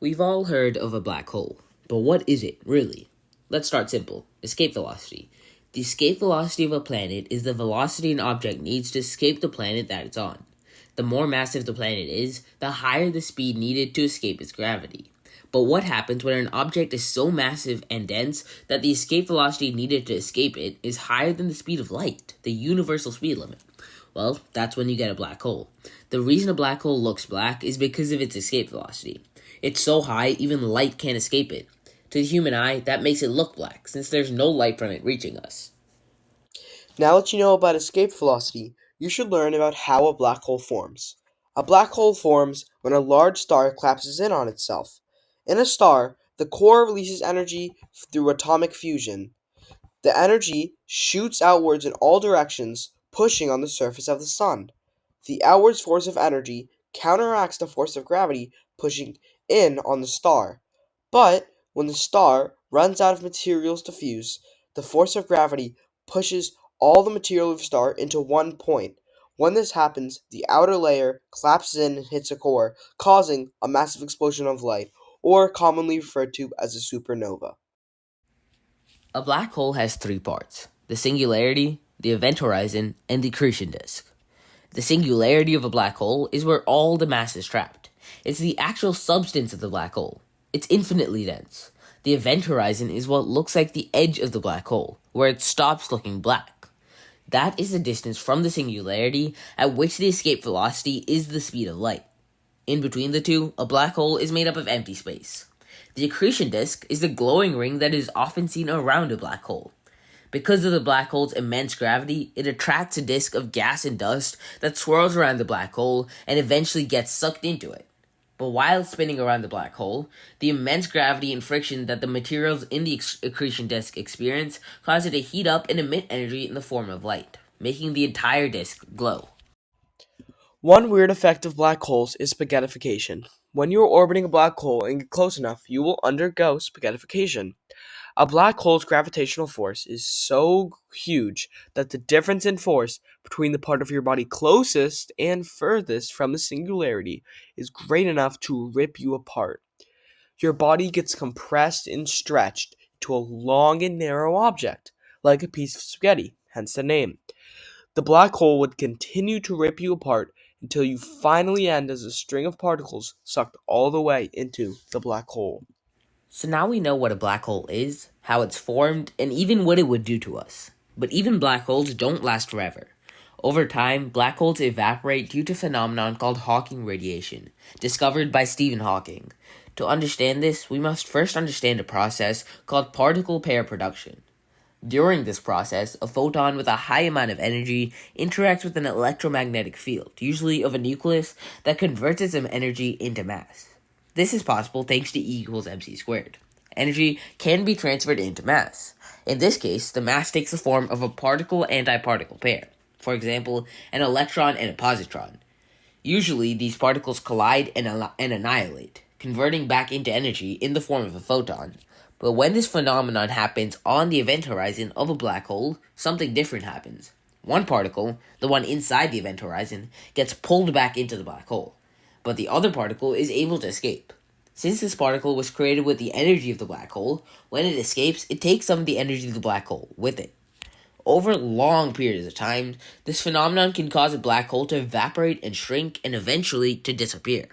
We've all heard of a black hole, but what is it, really? Let's start simple. Escape velocity. The escape velocity of a planet is the velocity an object needs to escape the planet that it's on. The more massive the planet is, the higher the speed needed to escape its gravity. But what happens when an object is so massive and dense that the escape velocity needed to escape it is higher than the speed of light, the universal speed limit? Well, that's when you get a black hole. The reason a black hole looks black is because of its escape velocity. It's so high, even light can't escape it. To the human eye, that makes it look black, since there's no light from it reaching us. Now that you know about escape velocity, you should learn about how a black hole forms. A black hole forms when a large star collapses in on itself. In a star, the core releases energy through atomic fusion. The energy shoots outwards in all directions, pushing on the surface of the sun. The outwards force of energy counteracts the force of gravity pushing in on the star. But when the star runs out of materials to fuse, the force of gravity pushes all the material of the star into one point. When this happens, the outer layer collapses in and hits a core, causing a massive explosion of light, or commonly referred to as a supernova. A black hole has three parts: the singularity, the event horizon, and the accretion disk. The singularity of a black hole is where all the mass is trapped. It's the actual substance of the black hole. It's infinitely dense. The event horizon is what looks like the edge of the black hole, where it stops looking black. That is the distance from the singularity at which the escape velocity is the speed of light. In between the two, a black hole is made up of empty space. The accretion disk is the glowing ring that is often seen around a black hole. Because of the black hole's immense gravity, it attracts a disk of gas and dust that swirls around the black hole and eventually gets sucked into it. But while spinning around the black hole, the immense gravity and friction that the materials in the accretion disk experience cause it to heat up and emit energy in the form of light, making the entire disk glow. One weird effect of black holes is spaghettification. When you are orbiting a black hole and get close enough, you will undergo spaghettification. A black hole's gravitational force is so huge that the difference in force between the part of your body closest and furthest from the singularity is great enough to rip you apart. Your body gets compressed and stretched to a long and narrow object, like a piece of spaghetti, hence the name. The black hole would continue to rip you apart until you finally end as a string of particles sucked all the way into the black hole. So now we know what a black hole is, how it's formed, and even what it would do to us. But even black holes don't last forever. Over time, black holes evaporate due to a phenomenon called Hawking radiation, discovered by Stephen Hawking. To understand this, we must first understand a process called particle pair production. During this process, a photon with a high amount of energy interacts with an electromagnetic field, usually of a nucleus, that converts its energy into mass. This is possible thanks to E equals mc squared. Energy can be transferred into mass. In this case, the mass takes the form of a particle-antiparticle pair. For example, an electron and a positron. Usually, these particles collide and annihilate, converting back into energy in the form of a photon. But when this phenomenon happens on the event horizon of a black hole, something different happens. One particle, the one inside the event horizon, gets pulled back into the black hole, but the other particle is able to escape. Since this particle was created with the energy of the black hole, when it escapes, it takes some of the energy of the black hole with it. Over long periods of time, this phenomenon can cause a black hole to evaporate and shrink and eventually to disappear.